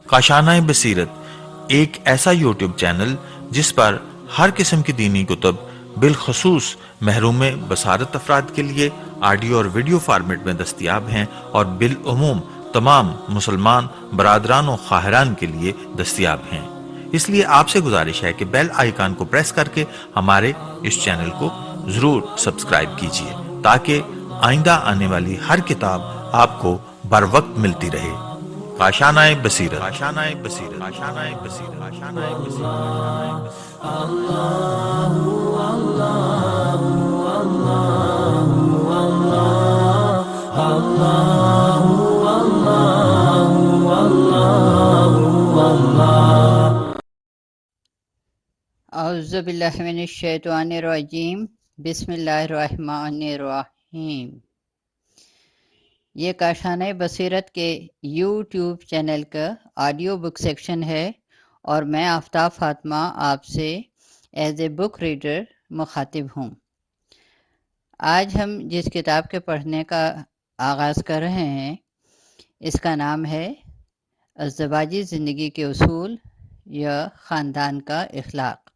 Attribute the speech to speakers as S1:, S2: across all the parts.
S1: کاشانۂ بصیرت ایک ایسا یوٹیوب چینل جس پر ہر قسم کی دینی کتب بالخصوص محروم بصارت افراد کے لیے آڈیو اور ویڈیو فارمیٹ میں دستیاب ہیں اور بالعموم تمام مسلمان برادران و خواہران کے لیے دستیاب ہیں۔ اس لیے آپ سے گزارش ہے کہ بیل آئیکن کو پریس کر کے ہمارے اس چینل کو ضرور سبسکرائب کیجیے تاکہ آئندہ آنے والی ہر کتاب آپ کو بر وقت ملتی رہے۔ کاشانۂ بصیرت، کاشانۂ بصیرت، کاشانۂ بصیرت، کاشانۂ بصیرت۔
S2: اعوذ باللہ من الشیطان الرجیم، بسم اللہ الرحمن الرحیم۔ یہ کاشانۂ بصیرت کے یوٹیوب چینل کا آڈیو بک سیکشن ہے اور میں آفتاب فاطمہ آپ سے ایز اے بک ریڈر مخاطب ہوں۔ آج ہم جس کتاب کے پڑھنے کا آغاز کر رہے ہیں اس کا نام ہے ازدواجی زندگی کے اصول یا خاندان کا اخلاق۔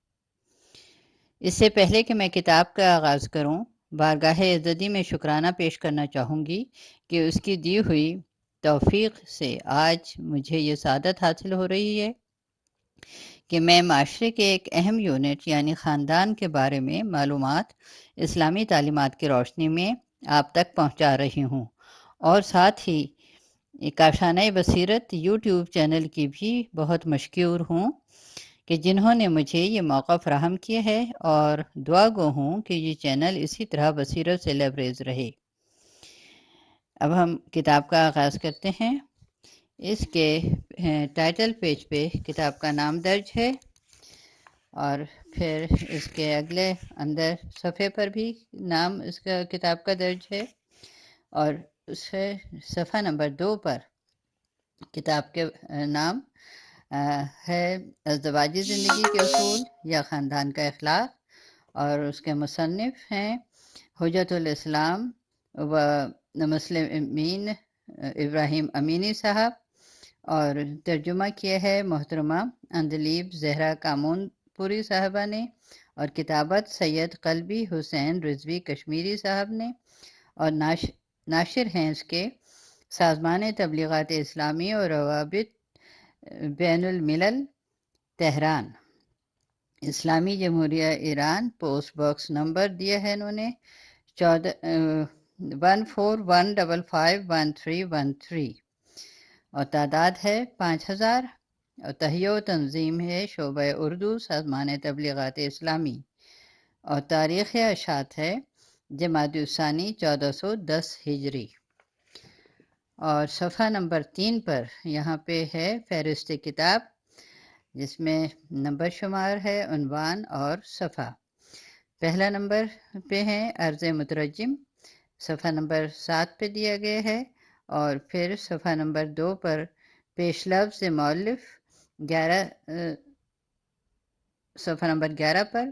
S2: اس سے پہلے کہ میں کتاب کا آغاز کروں، بارگاہ عزتی میں شکرانہ پیش کرنا چاہوں گی کہ اس کی دی ہوئی توفیق سے آج مجھے یہ سعادت حاصل ہو رہی ہے کہ میں معاشرے کے ایک اہم یونٹ یعنی خاندان کے بارے میں معلومات اسلامی تعلیمات کی روشنی میں آپ تک پہنچا رہی ہوں، اور ساتھ ہی کاشانۂ بصیرت یوٹیوب چینل کی بھی بہت مشکور ہوں کہ جنہوں نے مجھے یہ موقع فراہم کیا ہے، اور دعا گو ہوں کہ یہ چینل اسی طرح بصیرت سے لبریز رہے۔ اب ہم کتاب کا آغاز کرتے ہیں۔ اس کے ٹائٹل پیج پہ کتاب کا نام درج ہے، اور پھر اس کے اگلے اندر صفحے پر بھی نام اس کا کتاب کا درج ہے، اور اس صفحہ نمبر 2 پر کتاب کے نام ہے ازدواجی زندگی کے اصول یا خاندان کا اخلاق، اور اس کے مصنف ہیں حجت الاسلام و مسلم امین ابراہیم امینی صاحب، اور ترجمہ کیا ہے محترمہ اندلیب زہرا کامون پوری صاحبہ نے، اور کتابت سید قلبی حسین رضوی کشمیری صاحب نے، اور ناشر ہیں اس کے سازمان تبلیغات اسلامی اور روابط بین الملل تہران، اسلامی جمہوریہ ایران۔ پوسٹ باکس نمبر دیا ہے انہوں نے 1415551313، اور تعداد ہے 5000، اور تہیہ و تنظیم ہے شعبہ اردو سازمان تبلیغات اسلامی، اور تاریخ اشاعت ہے جمادی الثانی 1410 ہجری۔ اور صفحہ نمبر 3 پر یہاں پہ ہے فہرست کتاب، جس میں نمبر شمار ہے، عنوان اور صفحہ۔ پہلا نمبر پہ ہے عرض مترجم، صفحہ نمبر 7 پہ دیا گیا ہے، اور پھر صفحہ نمبر 2 پر پیش لفظ مؤلف 11 صفحہ نمبر 11 پر،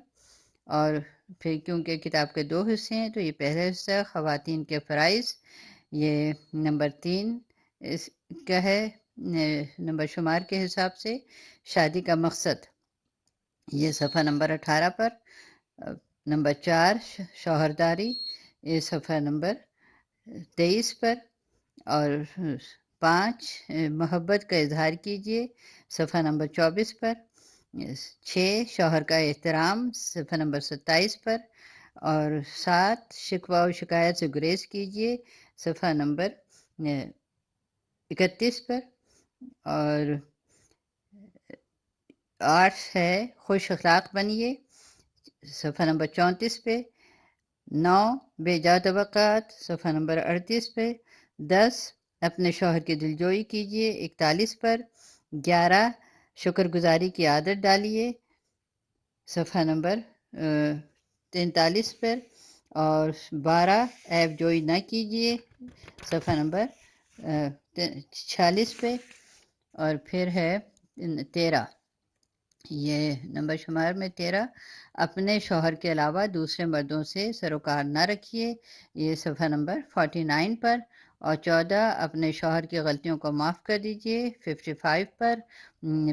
S2: اور پھر کیونکہ کتاب کے 2 حصے ہیں تو یہ پہلا حصہ خواتین کے فرائض، یہ نمبر 3 اس کا ہے نمبر شمار کے حساب سے، شادی کا مقصد، یہ صفحہ نمبر 18 پر، نمبر 4 شوہرداری، یہ صفحہ نمبر 23 پر، اور 5 محبت کا اظہار کیجیے، صفحہ نمبر 24 پر، 6 شوہر کا احترام، صفحہ نمبر 27 پر، اور 7 شکوہ و شکایت سے گریز کیجیے، صفحہ نمبر 31 پر، اور 8 ہے خوش اخلاق بنیے، صفحہ نمبر 34 پہ، 9 بے جا توقعات، صفحہ نمبر 38 پہ، 10 اپنے شوہر کی دلجوئی کیجیے، 41 پر، 11 شکر گزاری کی عادت ڈالیے، صفحہ نمبر 43 پر، اور 12 عیب جوئی نہ کیجیے، صفحہ نمبر 46 پہ، اور پھر ہے 13 یہ نمبر شمار میں 13، اپنے شوہر کے علاوہ دوسرے مردوں سے سروکار نہ رکھیے، یہ صفحہ نمبر 49 پر، اور 14، اپنے شوہر کی غلطیوں کو معاف کر دیجیے، 55 پر،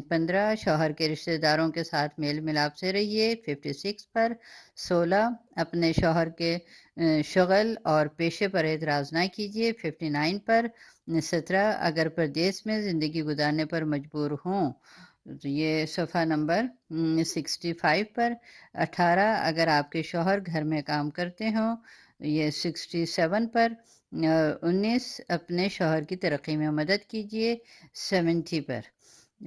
S2: 15، شوہر کے رشتہ داروں کے ساتھ میل ملاپ سے رہیے، 56 پر، 16، اپنے شوہر کے شغل اور پیشے پر اعتراض نہ کیجیے، 59 پر، 17، اگر پردیس میں زندگی گزارنے پر مجبور ہوں تو یہ صفحہ نمبر 65 پر، 18، اگر آپ کے شوہر گھر میں کام کرتے ہوں، یہ 67 پر، 19، اپنے شوہر کی ترقی میں مدد کیجیے، 70 پر،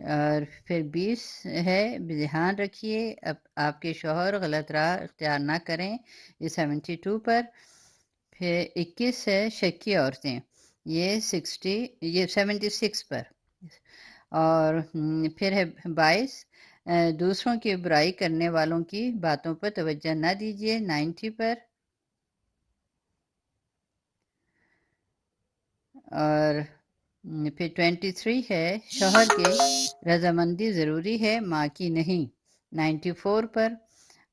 S2: اور پھر 20 ہے دھیان رکھیے آپ کے شوہر غلط راہ اختیار نہ کریں، یہ 72 پر، پھر 21 ہے شکی عورتیں، یہ 76 پر، اور پھر ہے 22، دوسروں کی برائی کرنے والوں کی باتوں پر توجہ نہ دیجیے، 90 پر، اور پھر 23 ہے شوہر کی رضامندی ضروری ہے، ماں کی نہیں، 94 پر،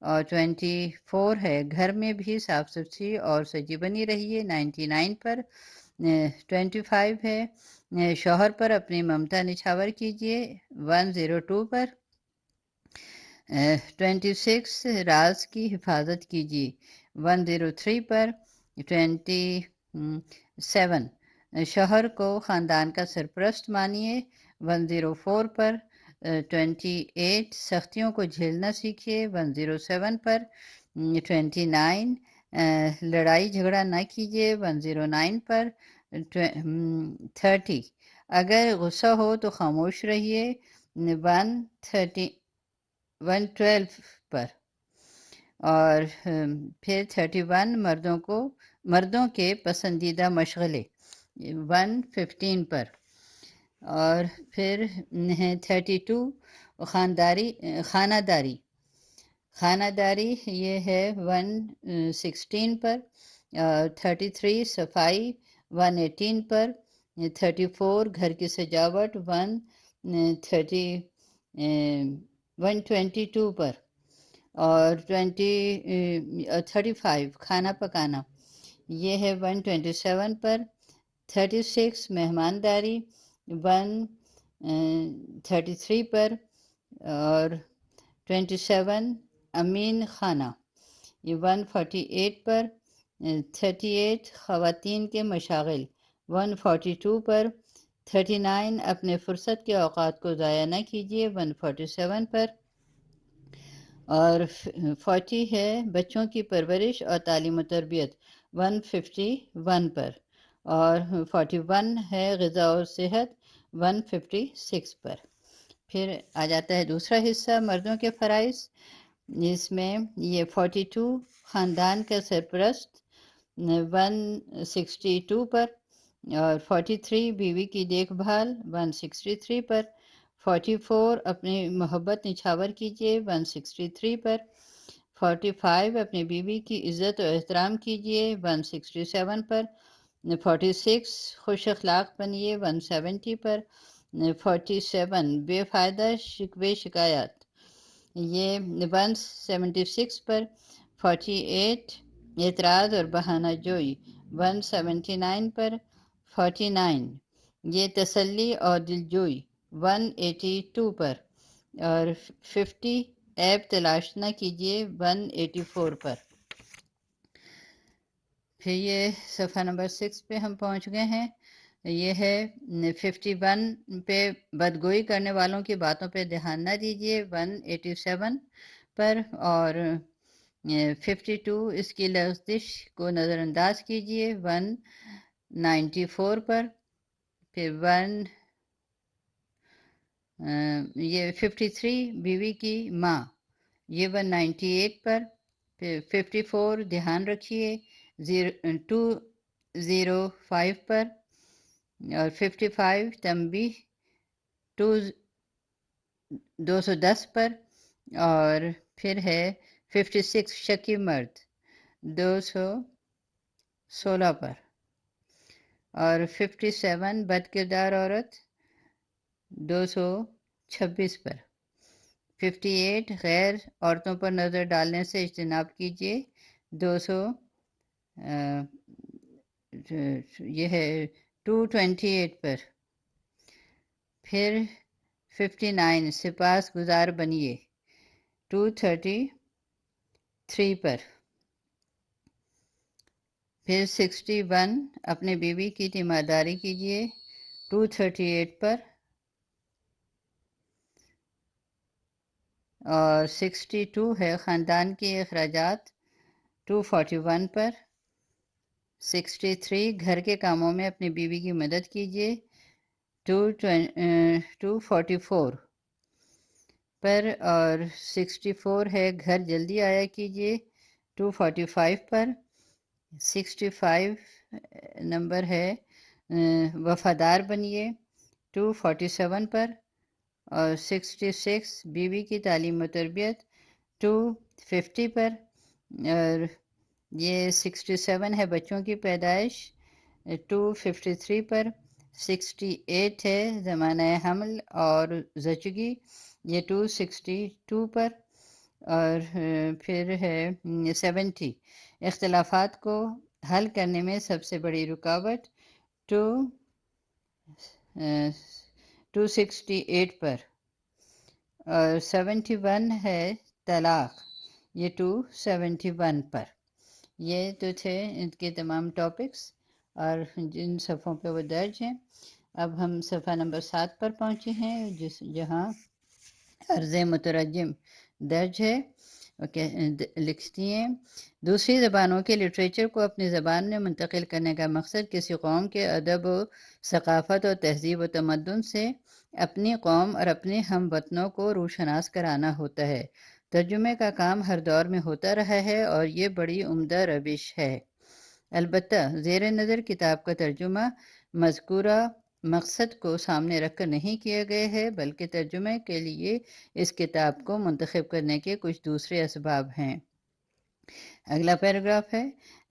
S2: اور 24 ہے گھر میں بھی صاف ستھری اور سجی بنی رہیے، 99 پر، 25 ہے شوہر پر اپنی ممتا نچھاور کیجیے، 102 پر، 26 راز کی حفاظت کیجیے، 103 پر، 27 شوہر کو خاندان کا سرپرست مانیے، 104 پر، 28 سختیوں کو جھیلنا سیکھیے، 107 پر، 29 لڑائی جھگڑا نہ کیجیے، 109 پر، 30 اگر غصہ ہو تو خاموش رہیے، 112 پر، اور پھر 31 مردوں کے پسندیدہ مشغلے، 115 پر، اور پھر 32 خانہ داری یہ ہے 116 پر، 33 صفائی 118 پر، 34 گھر کی سجاوٹ 122 پر، اور 35 کھانا پکانا یہ ہے 127 پر، 36 مہمانداری 133 پر، اور 27 امین خانہ یہ 148 پر، 38 خواتین کے مشاغل 142 پر، 39 اپنے فرصت کے اوقات کو ضائع نہ کیجیے، 147 پر، اور 40 ہے بچوں کی پرورش اور تعلیم و تربیت، 151 پر، اور 41 ہے غذا اور صحت، 156 پر۔ پھر آ جاتا ہے دوسرا حصہ مردوں کے فرائض، اس میں یہ 42 خاندان کا سرپرست 162 پر، اور 43 بیوی کی دیکھ بھال 163 پر، 44 اپنی محبت نچھاور کیجیے 163 پر، 45 اپنی بیوی کی عزت و احترام کیجیے 167 پر، 46 خوش اخلاق بنیے 170 پر، 47 بے فائدہ شکوے شکایات یہ 176 پر، 48 اعتراض اور بہانہ جوئی 179 پر، 49 یہ تسلی اور دلجوئی 182 پر، اور 50 عیب تلاش نہ کیجیے 184 پر۔ پھر یہ صفحہ نمبر 6 پہ ہم پہنچ گئے ہیں، یہ ہے 51 پہ بدگوئی کرنے والوں کی باتوں پہ دھیان نہ دیجیے 187 پر، اور 52 اس کی لغزش کو نظر انداز کیجیے 194 پر، پھر یہ 53 بیوی کی ماں یہ 198 پر، پھر 54 دھیان رکھیے 205 پر، اور 55 تنبیہ 210 پر، اور پھر ہے 56 شکی مرد 216 پر، اور 57 بد کردار عورت 226 پر، 58 غیر عورتوں پر نظر ڈالنے سے اجتناب کیجیے. 200 یہ ہے 228 پر. پھر 59 سپاس گزار بنیے. 233 پر. پھر 61 اپنے بیوی کی تیمارداری کیجیے. 238 پر. اور 62 ہے خاندان کے اخراجات. 241 پر. 63 گھر کے کاموں میں اپنی بیوی کی مدد کیجیے. 244 پر. اور 64 ہے گھر جلدی آیا کیجیے. 245 پر. 65 نمبر ہے وفادار بنیے. 247 پر. اور 66 بیوی کی تعلیم و تربیت. 250 پر. اور یہ 67 ہے بچوں کی پیدائش. 253 پر. 68 ہے زمانہ حمل اور زچگی. یہ 262 پر. اور پھر ہے 70 اختلافات کو حل کرنے میں سب سے بڑی رکاوٹ. 268 پر. اور 71 ہے طلاق. یہ 271 پر. یہ تو تھے ان کے تمام ٹاپکس اور جن صفحوں پہ وہ درج ہیں. اب ہم صفحہ نمبر 7 پر پہنچے ہیں جہاں عرض مترجم درج ہے. لکھتی ہیں دوسری زبانوں کے لٹریچر کو اپنی زبان میں منتقل کرنے کا مقصد کسی قوم کے ادب و ثقافت و تہذیب و تمدن سے اپنی قوم اور اپنے ہم وطنوں کو روشناس کرانا ہوتا ہے. ترجمے کا کام ہر دور میں ہوتا رہا ہے اور یہ بڑی عمدہ روش ہے. البتہ زیر نظر کتاب کا ترجمہ مذکورہ مقصد کو سامنے رکھ کر نہیں کیا گیا ہے، بلکہ ترجمے کے لیے اس کتاب کو منتخب کرنے کے کچھ دوسرے اسباب ہیں. اگلا پیراگراف ہے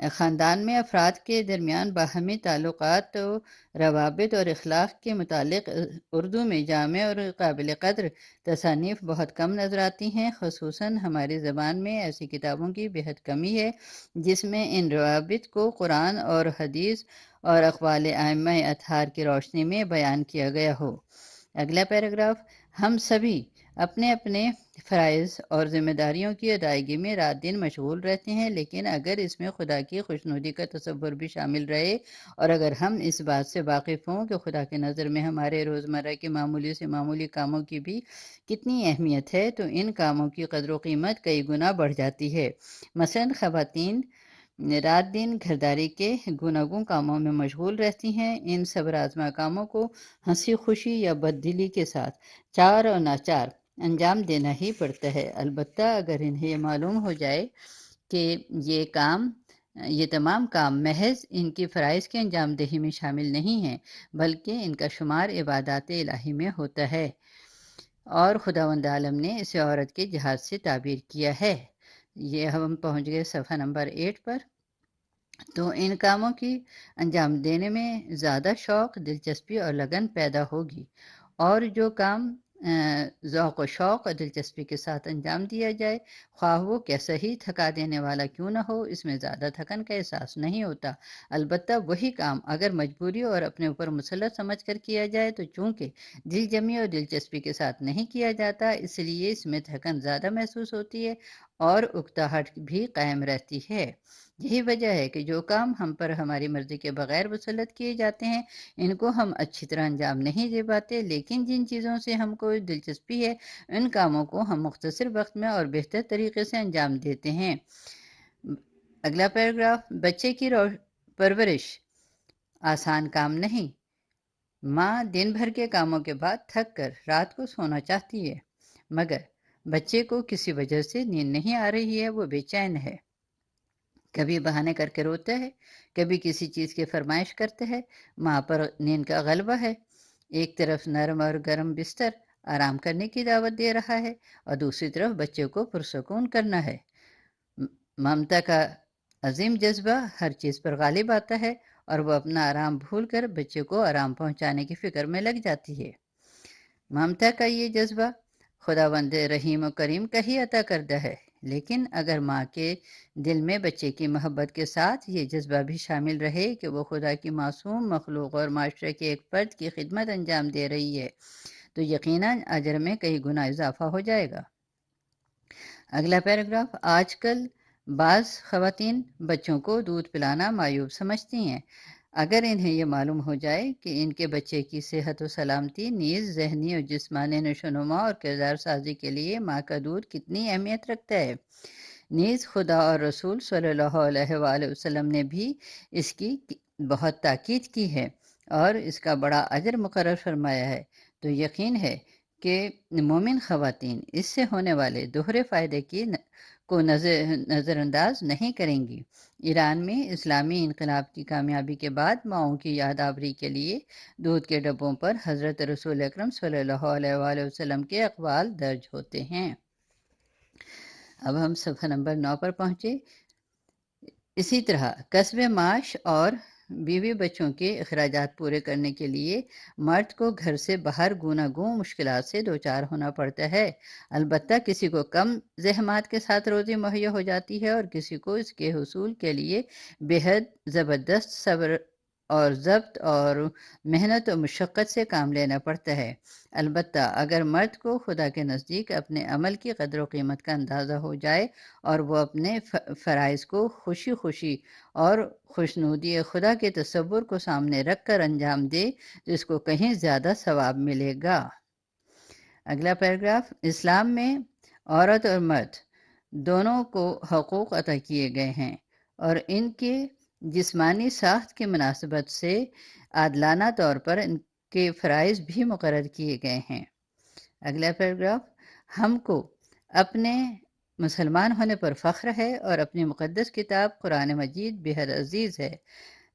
S2: خاندان میں افراد کے درمیان باہمی تعلقات و روابط اور اخلاق کے متعلق اردو میں جامع اور قابل قدر تصانیف بہت کم نظر آتی ہیں. خصوصاً ہماری زبان میں ایسی کتابوں کی بہت کمی ہے جس میں ان روابط کو قرآن اور حدیث اور اقوال ائمہ اطہار کی روشنی میں بیان کیا گیا ہو. اگلا پیراگراف ہم سبھی اپنے اپنے فرائض اور ذمہ داریوں کی ادائیگی میں رات دن مشغول رہتے ہیں، لیکن اگر اس میں خدا کی خوشنودی کا تصور بھی شامل رہے اور اگر ہم اس بات سے واقف ہوں کہ خدا کی نظر میں ہمارے روزمرہ کے معمولی سے معمولی کاموں کی بھی کتنی اہمیت ہے تو ان کاموں کی قدر و قیمت کئی گنا بڑھ جاتی ہے. مثلاً خواتین رات دن گھرداری کے گوناگون کاموں میں مشغول رہتی ہیں. ان صبر آزما کاموں کو ہنسی خوشی یا بددلی کے ساتھ چار اور ناچار انجام دینا ہی پڑتا ہے. البتہ اگر انہیں یہ معلوم ہو جائے کہ یہ تمام کام محض ان کی فرائض کی انجام دہی میں شامل نہیں ہیں بلکہ ان کا شمار عبادات الہی میں ہوتا ہے اور خداوند عالم نے اسے عورت کے جہاز سے تعبیر کیا ہے. یہ ہم پہنچ گئے صفحہ نمبر 8 پر. تو ان کاموں کی انجام دینے میں زیادہ شوق، دلچسپی اور لگن پیدا ہوگی، اور جو کام ذوق و شوق اور دلچسپی کے ساتھ انجام دیا جائے خواہ وہ کیسا ہی تھکا دینے والا کیوں نہ ہو، اس میں زیادہ تھکن کا احساس نہیں ہوتا. البتہ وہی کام اگر مجبوری اور اپنے اوپر مسلط سمجھ کر کیا جائے تو چونکہ دل جمی اور دلچسپی کے ساتھ نہیں کیا جاتا، اس لیے اس میں تھکن زیادہ محسوس ہوتی ہے اور اکتاہٹ بھی قائم رہتی ہے. یہی وجہ ہے کہ جو کام ہم پر ہماری مرضی کے بغیر مسلط کیے جاتے ہیں ان کو ہم اچھی طرح انجام نہیں دے پاتے، لیکن جن چیزوں سے ہم کو دلچسپی ہے ان کاموں کو ہم مختصر وقت میں اور بہتر طریقے سے انجام دیتے ہیں. اگلا پیراگراف بچے کی پرورش آسان کام نہیں. ماں دن بھر کے کاموں کے بعد تھک کر رات کو سونا چاہتی ہے، مگر بچے کو کسی وجہ سے نیند نہیں آ رہی ہے، وہ بے چین ہے، کبھی بہانے کر کے روتا ہے، کبھی کسی چیز کی فرمائش کرتا ہے. ماں پر نیند کا غلبہ ہے، ایک طرف نرم اور گرم بستر آرام کرنے کی دعوت دے رہا ہے اور دوسری طرف بچے کو پرسکون کرنا ہے. ممتا کا عظیم جذبہ ہر چیز پر غالب آتا ہے اور وہ اپنا آرام بھول کر بچے کو آرام پہنچانے کی فکر میں لگ جاتی ہے. ممتا کا یہ جذبہ خداوند رحیم و کریم کا ہی عطا کردہ ہے، لیکن اگر ماں کے دل میں بچے کی محبت کے ساتھ یہ جذبہ بھی شامل رہے کہ وہ خدا کی معصوم مخلوق اور معاشرے کے ایک فرد کی خدمت انجام دے رہی ہے، تو یقیناً اجر میں کئی گنا اضافہ ہو جائے گا۔ اگلا پیراگراف، آج کل بعض خواتین بچوں کو دودھ پلانا معیوب سمجھتی ہیں، اگر انہیں یہ معلوم ہو جائے کہ ان کے بچے کی صحت و سلامتی نیز ذہنی اور جسمانی نشوونما اور کردار سازی کے لیے ماں کا دودھ کتنی اہمیت رکھتا ہے۔ نیز خدا اور رسول صلی اللہ علیہ وآلہ وسلم نے بھی اس کی بہت تاکید کی ہے اور اس کا بڑا اجر مقرر فرمایا ہے، تو یقین ہے کہ مومن خواتین اس سے ہونے والے دوہرے فائدے کو نظر انداز نہیں کریں گی۔ ایران میں اسلامی انقلاب کی کامیابی کے بعد ماؤں کی یاد آوری کے لیے دودھ کے ڈبوں پر حضرت رسول اکرم صلی اللہ علیہ وآلہ وسلم کے اقوال درج ہوتے ہیں۔ اب ہم صفحہ نمبر 9 پر پہنچے۔ اسی طرح کسب معاش اور بیوی بچوں کے اخراجات پورے کرنے کے لیے مرد کو گھر سے باہر گوناگون مشکلات سے دوچار ہونا پڑتا ہے۔ البتہ کسی کو کم زحمات کے ساتھ روزی مہیا ہو جاتی ہے اور کسی کو اس کے حصول کے لیے بے حد زبردست صبر اور ضبط اور محنت و مشقت سے کام لینا پڑتا ہے۔ البتہ اگر مرد کو خدا کے نزدیک اپنے عمل کی قدر و قیمت کا اندازہ ہو جائے اور وہ اپنے فرائض کو خوشی خوشی اور خوشنودی خدا کے تصور کو سامنے رکھ کر انجام دے تو اس کو کہیں زیادہ ثواب ملے گا۔ اگلا پیراگراف، اسلام میں عورت اور مرد دونوں کو حقوق عطا کیے گئے ہیں اور ان کے جسمانی ساخت کی مناسبت سے عادلانہ طور پر ان کے فرائض بھی مقرر کیے گئے ہیں۔ اگلا پیراگراف، ہم کو اپنے مسلمان ہونے پر فخر ہے اور اپنی مقدس کتاب قرآن مجید بے حد عزیز ہے،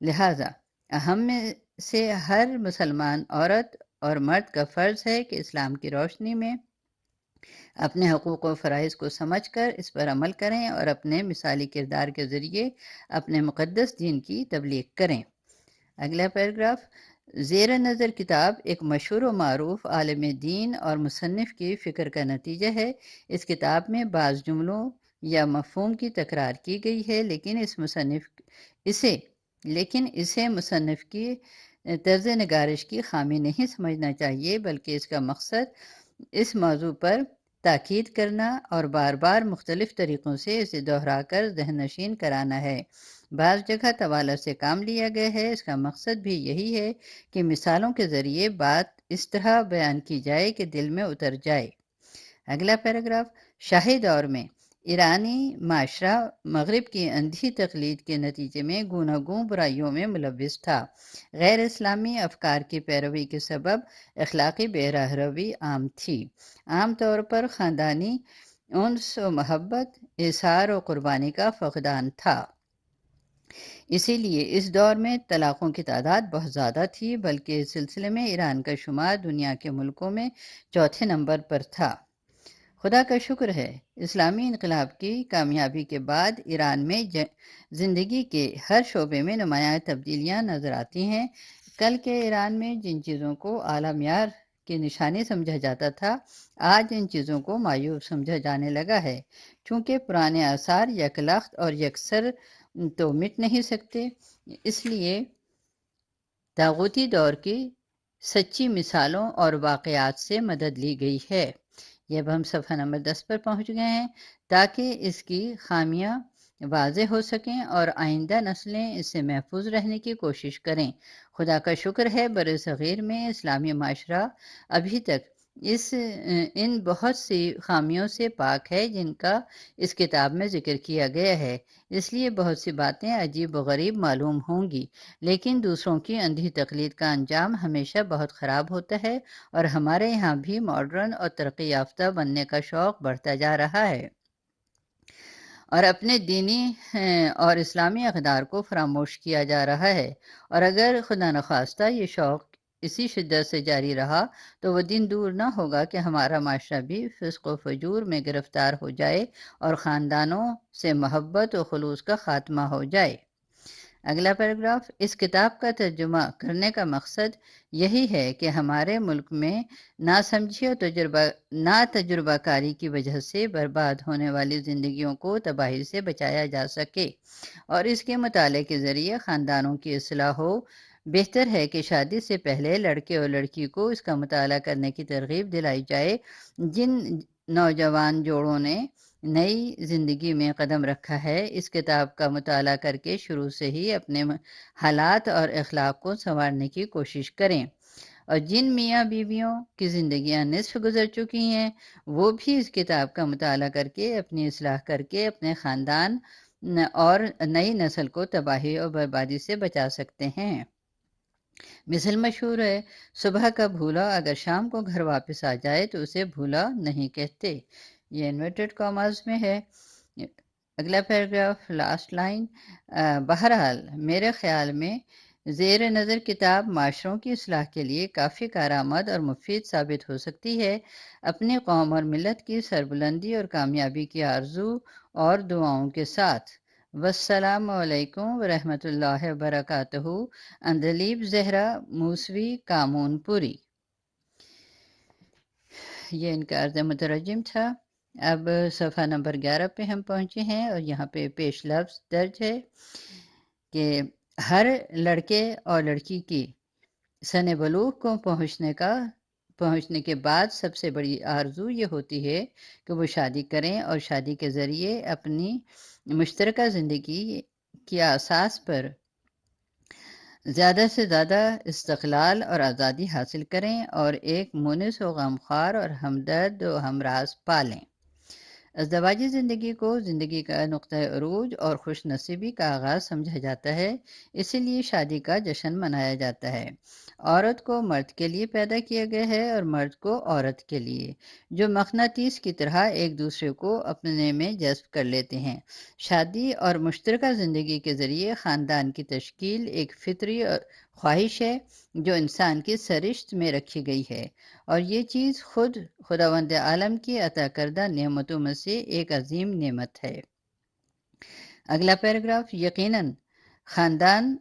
S2: لہٰذا ہم میں سے ہر مسلمان عورت اور مرد کا فرض ہے کہ اسلام کی روشنی میں اپنے حقوق و فرائض کو سمجھ کر اس پر عمل کریں اور اپنے مثالی کردار کے ذریعے اپنے مقدس دین کی تبلیغ کریں۔ اگلا پیراگراف، زیر نظر کتاب ایک مشہور و معروف عالم دین اور مصنف کی فکر کا نتیجہ ہے۔ اس کتاب میں بعض جملوں یا مفہوم کی تکرار کی گئی ہے، لیکن اسے مصنف کی طرز نگارش کی خامی نہیں سمجھنا چاہیے، بلکہ اس کا مقصد اس موضوع پر تاکید کرنا اور بار بار مختلف طریقوں سے اسے دہرا کر ذہن نشین کرانا ہے۔ بعض جگہ طوالت سے کام لیا گیا ہے، اس کا مقصد بھی یہی ہے کہ مثالوں کے ذریعے بات اس طرح بیان کی جائے کہ دل میں اتر جائے۔ اگلا پیراگراف، شاہی دور میں ایرانی معاشرہ مغرب کی اندھی تقلید کے نتیجے میں گوناگون برائیوں میں ملوث تھا۔ غیر اسلامی افکار کی پیروی کے سبب اخلاقی بے راہ روی عام تھی۔ عام طور پر خاندانی انس و محبت، اظہار و قربانی کا فقدان تھا۔ اسی لیے اس دور میں طلاقوں کی تعداد بہت زیادہ تھی، بلکہ اس سلسلے میں ایران کا شمار دنیا کے ملکوں میں چوتھے نمبر پر تھا۔ خدا کا شکر ہے، اسلامی انقلاب کی کامیابی کے بعد ایران میں زندگی کے ہر شعبے میں نمایاں تبدیلیاں نظر آتی ہیں۔ کل کے ایران میں جن چیزوں کو اعلیٰ معیار کی نشانی سمجھا جاتا تھا، آج ان چیزوں کو معیوب سمجھا جانے لگا ہے۔ چونکہ پرانے آثار یکلخت اور یکسر تو مٹ نہیں سکتے، اس لیے طاغوتی دور کی سچی مثالوں اور واقعات سے مدد لی گئی ہے۔ یہ اب ہم صفحہ نمبر 10 پر پہنچ گئے ہیں، تاکہ اس کی خامیاں واضح ہو سکیں اور آئندہ نسلیں اس سے محفوظ رہنے کی کوشش کریں۔ خدا کا شکر ہے، برصغیر میں اسلامی معاشرہ ابھی تک ان بہت سی خامیوں سے پاک ہے جن کا اس کتاب میں ذکر کیا گیا ہے۔ اس لیے بہت سی باتیں عجیب و غریب معلوم ہوں گی، لیکن دوسروں کی اندھی تقلید کا انجام ہمیشہ بہت خراب ہوتا ہے، اور ہمارے یہاں بھی ماڈرن اور ترقی یافتہ بننے کا شوق بڑھتا جا رہا ہے اور اپنے دینی اور اسلامی اقدار کو فراموش کیا جا رہا ہے، اور اگر خدا نخواستہ یہ شوق اسی شدت سے جاری رہا تو وہ دن دور نہ ہوگا کہ ہمارا معاشرہ بھی فسق و فجور میں گرفتار ہو جائے اور خاندانوں سے محبت و خلوص کا خاتمہ ہو جائے۔ اگلا پیراگراف، اس کتاب کا ترجمہ کرنے کا مقصد یہی ہے کہ ہمارے ملک میں ناسمجھی اور تجربہ کاری کی وجہ سے برباد ہونے والی زندگیوں کو تباہی سے بچایا جا سکے اور اس کے مطالعے کے ذریعے خاندانوں کی اصلاح ہو۔ بہتر ہے کہ شادی سے پہلے لڑکے اور لڑکی کو اس کا مطالعہ کرنے کی ترغیب دلائی جائے۔ جن نوجوان جوڑوں نے نئی زندگی میں قدم رکھا ہے، اس کتاب کا مطالعہ کر کے شروع سے ہی اپنے حالات اور اخلاق کو سنوارنے کی کوشش کریں، اور جن میاں بیویوں کی زندگیاں نصف گزر چکی ہیں وہ بھی اس کتاب کا مطالعہ کر کے اپنی اصلاح کر کے اپنے خاندان اور نئی نسل کو تباہی اور بربادی سے بچا سکتے ہیں۔ مثل مشہور ہے، صبح کا بھولا اگر شام کو گھر واپس آ جائے تو اسے بھولا نہیں کہتے۔ یہ انورٹڈ کاماز میں ہے۔ اگلا پیراگراف، لاسٹ لائن، بہرحال میرے خیال میں زیر نظر کتاب معاشروں کی اصلاح کے لیے کافی کارآمد اور مفید ثابت ہو سکتی ہے۔ اپنی قوم اور ملت کی سربلندی اور کامیابی کی آرزو اور دعاؤں کے ساتھ، والسلام علیکم ورحمۃ اللہ وبرکاتہ۔ اندلیب زہرا موسوی، کامون پوری۔ یہ ان کا عرض مترجم تھا۔ اب صفحہ نمبر 11 پہ ہم پہنچے ہیں اور یہاں پہ پیش لفظ درج ہے کہ ہر لڑکے اور لڑکی کی سن بلوغ کو پہنچنے کے بعد سب سے بڑی آرزو یہ ہوتی ہے کہ وہ شادی کریں اور شادی کے ذریعے اپنی مشترکہ زندگی کی اساس پر زیادہ سے زیادہ استقلال اور آزادی حاصل کریں اور ایک مونس و غمخوار اور ہمدرد و ہمراز پالیں۔ ازدواجی زندگی کو زندگی کا نقطۂ عروج اور خوش نصیبی کا آغاز سمجھا جاتا ہے، اسی لیے شادی کا جشن منایا جاتا ہے۔ عورت کو مرد کے لیے پیدا کیا گیا ہے اور مرد کو عورت کے لیے، جو مقناطیس کی طرح ایک دوسرے کو اپنے میں جذب کر لیتے ہیں۔ شادی اور مشترکہ زندگی کے ذریعے خاندان کی تشکیل ایک فطری خواہش ہے جو انسان کی سرشت میں رکھی گئی ہے، اور یہ چیز خود خداوند عالم کی عطا کردہ نعمتوں میں سے ایک عظیم نعمت ہے۔ اگلا پیراگراف، یقیناً خاندان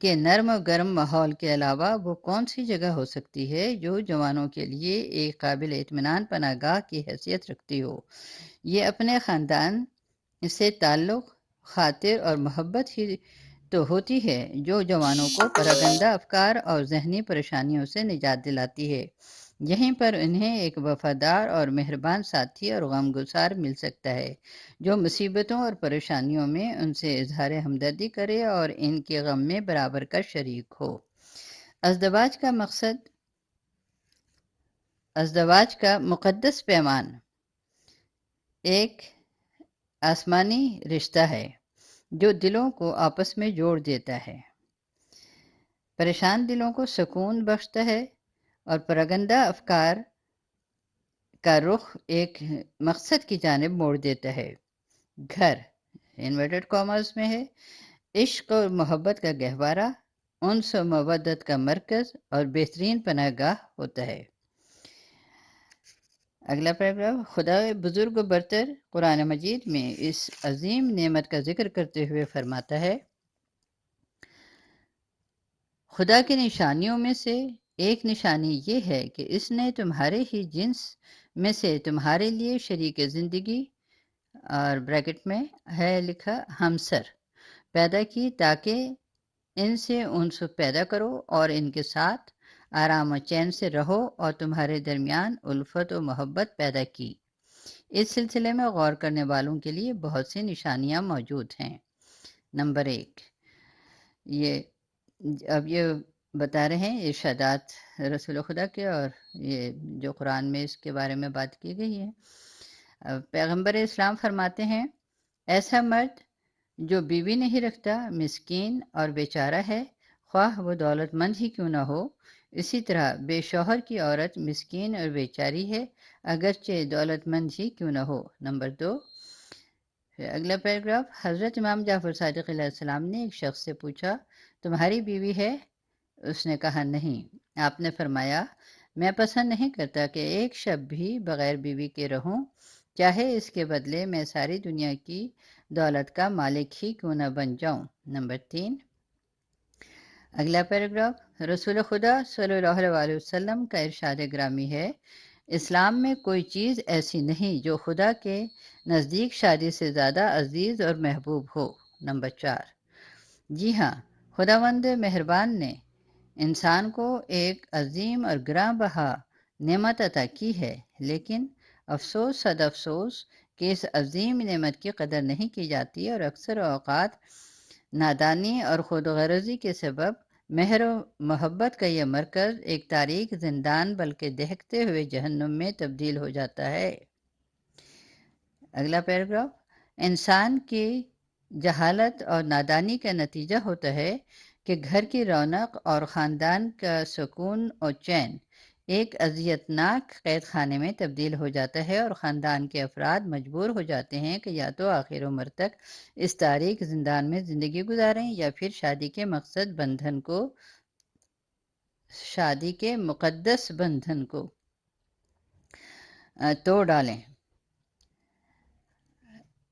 S2: کے نرم و گرم ماحول کے علاوہ وہ کون سی جگہ ہو سکتی ہے جو جوانوں کے لیے ایک قابل اطمینان پناہ گاہ کی حیثیت رکھتی ہو۔ یہ اپنے خاندان سے تعلق، خاطر اور محبت ہی تو ہوتی ہے جو جوانوں کو پراگندہ افکار اور ذہنی پریشانیوں سے نجات دلاتی ہے۔ یہیں پر انہیں ایک وفادار اور مہربان ساتھی اور غمگسار مل سکتا ہے جو مصیبتوں اور پریشانیوں میں ان سے اظہار ہمدردی کرے اور ان کے غم میں برابر کا شریک ہو۔ ازدواج کا مقدس پیمان ایک آسمانی رشتہ ہے جو دلوں کو آپس میں جوڑ دیتا ہے، پریشان دلوں کو سکون بخشتا ہے اور پراگندہ افکار کا رخ ایک مقصد کی جانب موڑ دیتا ہے۔ گھر انورٹڈ کامرس میں ہے، عشق اور محبت کا گہوارہ، انس و مودت کا مرکز اور بہترین پناہ گاہ ہوتا ہے۔ اگلا پیراگراف، خدا بزرگ و برتر قرآن مجید میں اس عظیم نعمت کا ذکر کرتے ہوئے فرماتا ہے، خدا کی نشانیوں میں سے ایک نشانی یہ ہے کہ اس نے تمہارے ہی جنس میں سے تمہارے لیے شریک زندگی، اور بریکٹ میں ہے لکھا ہمسر، پیدا کی تاکہ ان سے انس پیدا کرو اور ان کے ساتھ آرام و چین سے رہو، اور تمہارے درمیان الفت و محبت پیدا کی۔ اس سلسلے میں غور کرنے والوں کے لیے بہت سی نشانیاں موجود ہیں۔ نمبر 1، اب یہ بتا رہے ہیں ارشادات رسول خدا کے، اور یہ جو قرآن میں اس کے بارے میں بات کی گئی ہے۔ پیغمبر اسلام فرماتے ہیں، ایسا مرد جو بیوی نہیں رکھتا مسکین اور بیچارہ ہے، خواہ وہ دولت مند ہی کیوں نہ ہو۔ اسی طرح بے شوہر کی عورت مسکین اور بیچاری ہے، اگرچہ دولت مند ہی کیوں نہ ہو۔ نمبر 2، اگلا پیراگراف، حضرت امام جعفر صادق علیہ السلام نے ایک شخص سے پوچھا، تمہاری بیوی ہے؟ اس نے کہا نہیں۔ آپ نے فرمایا، میں پسند نہیں کرتا کہ ایک شب بھی بغیر بیوی کے رہوں، چاہے اس کے بدلے میں ساری دنیا کی دولت کا مالک ہی کیوں نہ بن جاؤں۔ نمبر 3، اگلا پیراگراف، رسول خدا صلی اللہ علیہ وسلم کا ارشاد گرامی ہے، اسلام میں کوئی چیز ایسی نہیں جو خدا کے نزدیک شادی سے زیادہ عزیز اور محبوب ہو۔ نمبر 4، جی ہاں، خداوند مہربان نے انسان کو ایک عظیم اور گراں بہا نعمت عطا کی ہے، لیکن افسوس صد افسوس کہ اس عظیم نعمت کی قدر نہیں کی جاتی اور اکثر اوقات نادانی اور خود غرضی کے سبب مہر و محبت کا یہ مرکز ایک تاریک زندان بلکہ دہکتے ہوئے جہنم میں تبدیل ہو جاتا ہے۔ اگلا پیراگراف، انسان کی جہالت اور نادانی کا نتیجہ ہوتا ہے کہ گھر کی رونق اور خاندان کا سکون اور چین ایک اذیت ناک قید خانے میں تبدیل ہو جاتا ہے، اور خاندان کے افراد مجبور ہو جاتے ہیں کہ یا تو آخر عمر تک اس تاریک زندان میں زندگی گزاریں یا پھر شادی کے مقدس بندھن کو توڑ ڈالیں۔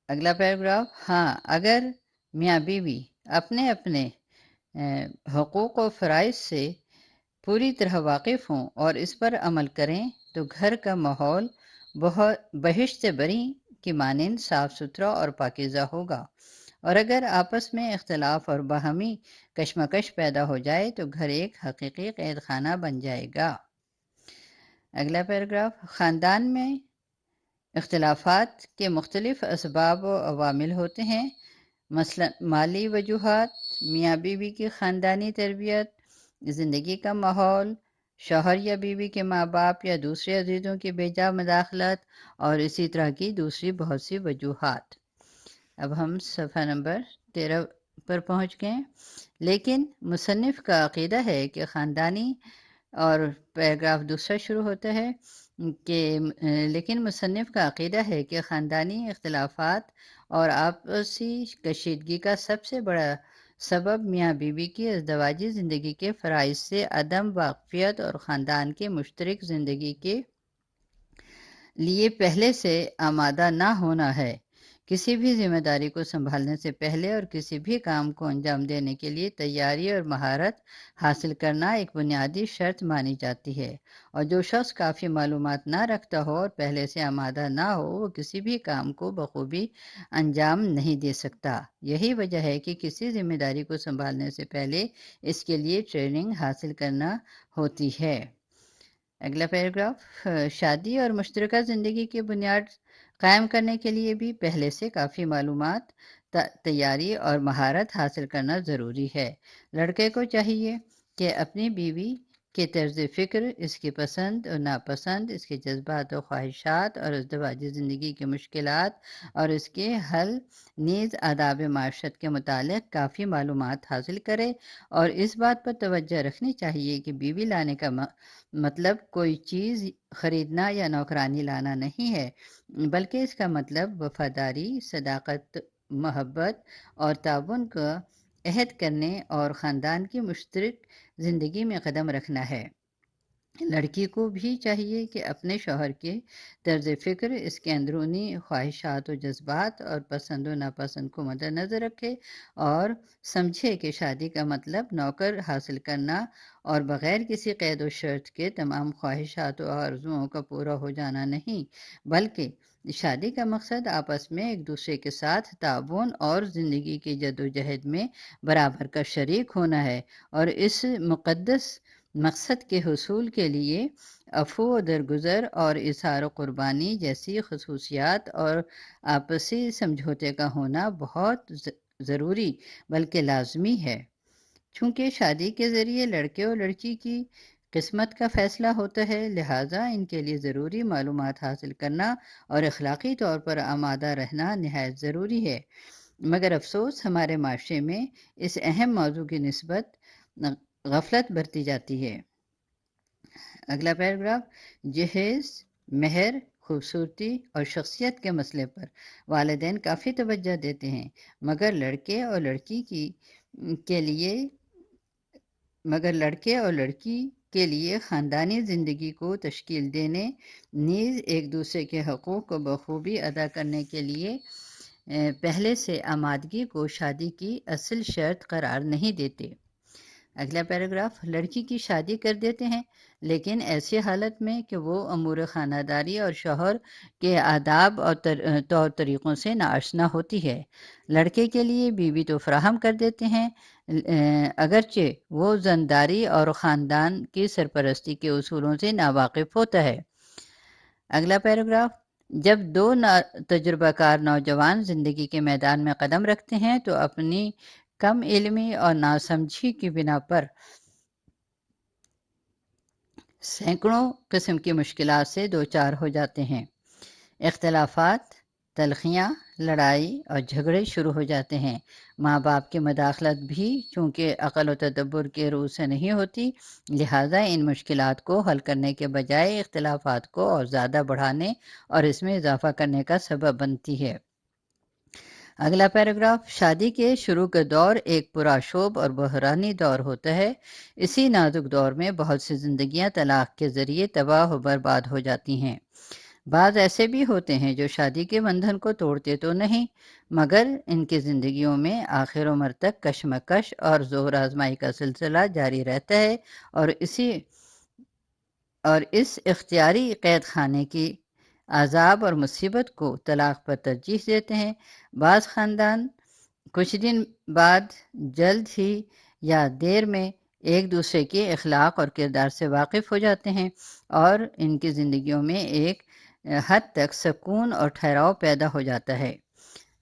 S2: اگلا پیراگراف، ہاں، اگر میاں بیوی اپنے اپنے حقوق و فرائض سے پوری طرح واقف ہوں اور اس پر عمل کریں تو گھر کا ماحول بہشت بری کی مانند صاف ستھرا اور پاکیزہ ہوگا، اور اگر آپس میں اختلاف اور باہمی کشمکش پیدا ہو جائے تو گھر ایک حقیقی قید خانہ بن جائے گا۔ اگلا پیراگراف، خاندان میں اختلافات کے مختلف اسباب و عوامل ہوتے ہیں، مثلا مالی وجوہات، میاں بیوی کی خاندانی تربیت، زندگی کا ماحول، شوہر یا بیوی کے ماں باپ یا دوسرے عزیزوں کی بیجا مداخلت، اور اسی طرح کی دوسری بہت سی وجوہات۔ اب ہم صفحہ نمبر 13 پر پہنچ گئے۔ لیکن مصنف کا عقیدہ ہے کہ خاندانی، اور پیراگراف دوسرا شروع ہوتا ہے کہ لیکن مصنف کا عقیدہ ہے کہ خاندانی اختلافات اور آپسی کشیدگی کا سب سے بڑا سبب میاں بیوی کی ازدواجی زندگی کے فرائض سے عدم واقفیت اور خاندان کے مشترک زندگی کے لیے پہلے سے آمادہ نہ ہونا ہے۔ کسی بھی ذمہ داری کو سنبھالنے سے پہلے اور کسی بھی کام کو انجام دینے کے لیے تیاری اور مہارت حاصل کرنا ایک بنیادی شرط مانی جاتی ہے، اور جو شخص کافی معلومات نہ رکھتا ہو اور پہلے سے آمادہ نہ ہو وہ کسی بھی کام کو بخوبی انجام نہیں دے سکتا۔ یہی وجہ ہے کہ کسی ذمہ داری کو سنبھالنے سے پہلے اس کے لیے ٹریننگ حاصل کرنا ہوتی ہے۔ اگلا پیراگراف، شادی اور مشترکہ زندگی کی بنیاد قائم کرنے کے لیے بھی پہلے سے کافی معلومات، تیاری اور مہارت حاصل کرنا ضروری ہے۔ لڑکے کو چاہیے کہ اپنی بیوی کے طرز فکر، اس کی پسند اور ناپسند، اس کے جذبات و خواہشات اور ازدواجی زندگی کی مشکلات اور اس کے حل نیز آداب معاشرت کے متعلق کافی معلومات حاصل کرے، اور اس بات پر توجہ رکھنی چاہیے کہ بیوی لانے کا مطلب کوئی چیز خریدنا یا نوکرانی لانا نہیں ہے، بلکہ اس کا مطلب وفاداری، صداقت، محبت اور تعاون کا عہد کرنے اور خاندان کی مشترک زندگی میں قدم رکھنا ہے۔ لڑکی کو بھی چاہیے کہ اپنے شوہر کے طرز فکر، اس کے اندرونی خواہشات و جذبات اور پسند و ناپسند کو مد نظر رکھے اور سمجھے کہ شادی کا مطلب نوکر حاصل کرنا اور بغیر کسی قید و شرط کے تمام خواہشات و آرزوؤں کا پورا ہو جانا نہیں، بلکہ شادی کا مقصد آپس میں ایک دوسرے کے ساتھ تعاون اور زندگی کی جد و جہد میں برابر کا شریک ہونا ہے، اور اس مقدس مقصد کے حصول کے لیے عفو و درگزر اور اظہار و قربانی جیسی خصوصیات اور آپسی سمجھوتے کا ہونا بہت ضروری بلکہ لازمی ہے۔ چونکہ شادی کے ذریعے لڑکے اور لڑکی کی قسمت کا فیصلہ ہوتا ہے، لہٰذا ان کے لیے ضروری معلومات حاصل کرنا اور اخلاقی طور پر آمادہ رہنا نہایت ضروری ہے، مگر افسوس ہمارے معاشرے میں اس اہم موضوع کی نسبت غفلت برتی جاتی ہے۔ اگلا پیراگراف، جہیز، مہر، خوبصورتی اور شخصیت کے مسئلے پر والدین کافی توجہ دیتے ہیں، مگر لڑکے اور لڑکی کے لیے خاندانی زندگی کو تشکیل دینے نیز ایک دوسرے کے حقوق کو بخوبی ادا کرنے کے لیے پہلے سے آمادگی کو شادی کی اصل شرط قرار نہیں دیتے۔ اگلا پیراگراف، لڑکی کی شادی کر دیتے ہیں لیکن ایسی حالت میں کہ وہ امور خانہ داری اور شوہر کے آداب اور طور طریقوں سے ناآشنا ہوتی ہے۔ لڑکے کے لیے بیوی تو فراہم کر دیتے ہیں، اگرچہ وہ زنداری اور خاندان کی سرپرستی کے اصولوں سے ناواقف ہوتا ہے۔ اگلا پیراگراف، جب دو تجربہ کار نوجوان زندگی کے میدان میں قدم رکھتے ہیں تو اپنی کم علمی اور ناسمجھی کی بنا پر سینکڑوں قسم کی مشکلات سے دوچار ہو جاتے ہیں۔ اختلافات، تلخیاں، لڑائی اور جھگڑے شروع ہو جاتے ہیں۔ ماں باپ کی مداخلت بھی چونکہ عقل و تدبر کے روح سے نہیں ہوتی، لہٰذا ان مشکلات کو حل کرنے کے بجائے اختلافات کو اور زیادہ بڑھانے اور اس میں اضافہ کرنے کا سبب بنتی ہے۔ اگلا پیراگراف، شادی کے شروع کا دور ایک پرآشوب اور بحرانی دور ہوتا ہے۔ اسی نازک دور میں بہت سی زندگیاں طلاق کے ذریعے تباہ و برباد ہو جاتی ہیں۔ بعض ایسے بھی ہوتے ہیں جو شادی کے بندھن کو توڑتے تو نہیں، مگر ان کی زندگیوں میں آخر عمر تک کشمکش اور زہر آزمائی کا سلسلہ جاری رہتا ہے اور اس اختیاری قید خانے کی عذاب اور مصیبت کو طلاق پر ترجیح دیتے ہیں۔ بعض خاندان کچھ دن بعد جلد ہی یا دیر میں ایک دوسرے کے اخلاق اور کردار سے واقف ہو جاتے ہیں اور ان کی زندگیوں میں ایک حد تک سکون اور ٹھہراؤ پیدا ہو جاتا ہے۔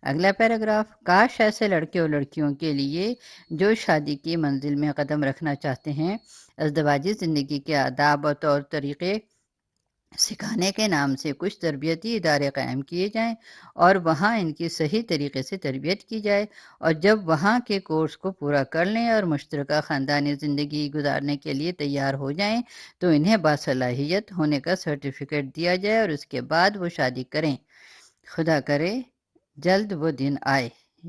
S2: اگلا پیراگراف، کاش ایسے لڑکے اور لڑکیوں کے لیے جو شادی کی منزل میں قدم رکھنا چاہتے ہیں ازدواجی زندگی کے آداب اور طور طریقے سکھانے کے نام سے کچھ تربیتی ادارے قائم کیے جائیں اور وہاں ان کی صحیح طریقے سے تربیت کی جائے، اور جب وہاں کے کورس کو پورا کر لیں اور مشترکہ خاندانی زندگی گزارنے کے لیے تیار ہو جائیں تو انہیں باصلاحیت ہونے کا سرٹیفکیٹ دیا جائے اور اس کے بعد وہ شادی کریں۔ خدا کرے جلد وہ دن آئے۔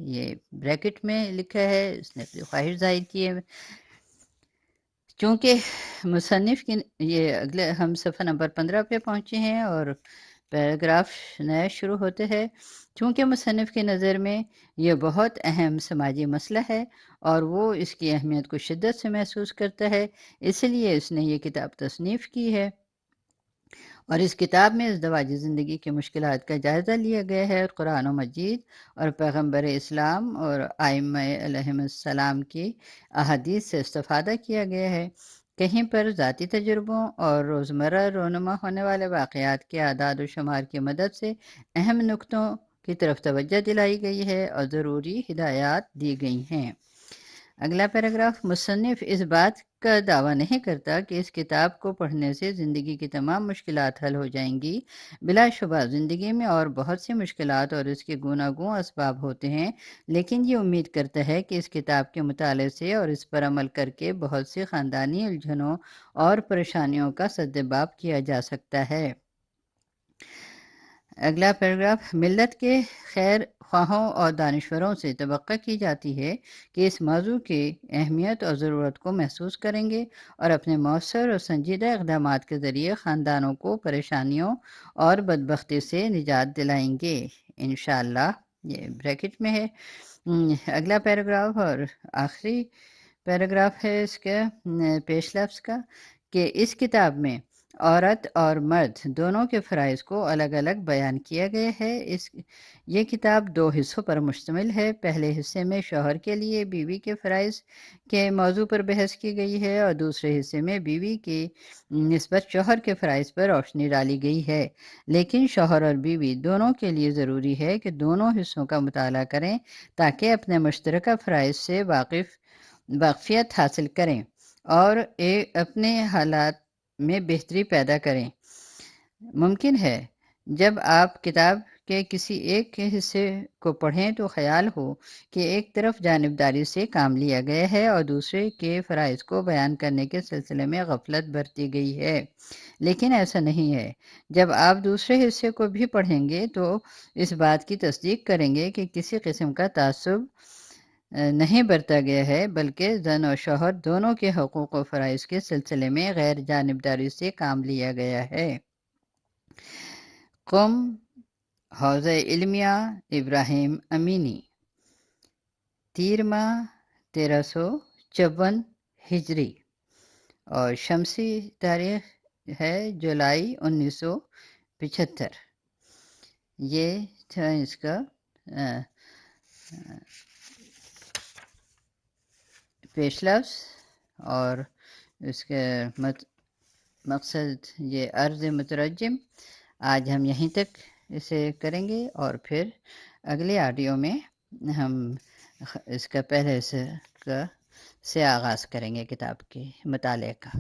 S2: یہ بریکٹ میں لکھا ہے، اس نے اپنی خواہش ظاہر کی ہے۔ چونکہ مصنف کی یہ اگلے ہم صفحہ نمبر 15 پہ پہنچے ہیں اور پیراگراف نیا شروع ہوتے ہیں۔ چونکہ مصنف کی نظر میں یہ بہت اہم سماجی مسئلہ ہے اور وہ اس کی اہمیت کو شدت سے محسوس کرتا ہے، اس لیے اس نے یہ کتاب تصنیف کی ہے، اور اس کتاب میں ازدواجی زندگی کی مشکلات کا جائزہ لیا گیا ہے اور قرآن و مجید اور پیغمبر اسلام اور ائمہ علیہم السلام کی احادیث سے استفادہ کیا گیا ہے۔ کہیں پر ذاتی تجربوں اور روزمرہ رونما ہونے والے واقعات کے اعداد و شمار کی مدد سے اہم نکتوں کی طرف توجہ دلائی گئی ہے اور ضروری ہدایات دی گئی ہیں۔ اگلا پیراگراف، مصنف اس بات کا دعویٰ نہیں کرتا کہ اس کتاب کو پڑھنے سے زندگی کی تمام مشکلات حل ہو جائیں گی۔ بلا شبہ زندگی میں اور بہت سی مشکلات اور اس کے گوناگون اسباب ہوتے ہیں، لیکن یہ امید کرتا ہے کہ اس کتاب کے مطالعے سے اور اس پر عمل کر کے بہت سی خاندانی الجھنوں اور پریشانیوں کا سدباب کیا جا سکتا ہے۔ اگلا پیراگراف، ملت کے خیر خواہوں اور دانشوروں سے توقع کی جاتی ہے کہ اس موضوع کی اہمیت اور ضرورت کو محسوس کریں گے اور اپنے مؤثر اور سنجیدہ اقدامات کے ذریعے خاندانوں کو پریشانیوں اور بدبختی سے نجات دلائیں گے انشاءاللہ۔ یہ بریکٹ میں ہے۔ اگلا پیراگراف اور آخری پیراگراف ہے اس کے پیش لفظ کا کہ اس کتاب میں عورت اور مرد دونوں کے فرائض کو الگ الگ بیان کیا گیا ہے۔ یہ کتاب 2 حصوں پر مشتمل ہے۔ پہلے حصے میں شوہر کے لیے بیوی کے فرائض کے موضوع پر بحث کی گئی ہے اور دوسرے حصے میں بیوی کی نسبت شوہر کے فرائض پر روشنی ڈالی گئی ہے، لیکن شوہر اور بیوی دونوں کے لیے ضروری ہے کہ دونوں حصوں کا مطالعہ کریں تاکہ اپنے مشترکہ فرائض سے واقفیت حاصل کریں اور اپنے حالات میں بہتری پیدا کریں۔ ممکن ہے جب آپ کتاب کے کسی ایک حصے کو پڑھیں تو خیال ہو کہ ایک طرف جانبداری سے کام لیا گیا ہے اور دوسرے کے فرائض کو بیان کرنے کے سلسلے میں غفلت برتی گئی ہے، لیکن ایسا نہیں ہے۔ جب آپ دوسرے حصے کو بھی پڑھیں گے تو اس بات کی تصدیق کریں گے کہ کسی قسم کا تعصب نہیں برتا گیا ہے، بلکہ زن اور شوہر دونوں کے حقوق و فرائض کے سلسلے میں غیر جانبداری سے کام لیا گیا ہے۔ قم، حوزہ علمیہ ابراہیم امینی، 13 ماہ 1354 ہجری، اور شمسی تاریخ ہے جولائی 1975۔ یہ تھا اس کا پیش لفظ، اور اس کے مقصد یہ عرض مترجم۔ آج ہم یہیں تک اسے کریں گے، اور پھر اگلے آڈیو میں ہم اس کا پہلے سے آغاز کریں گے کتاب کے مطالعے کا۔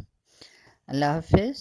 S2: اللہ حافظ۔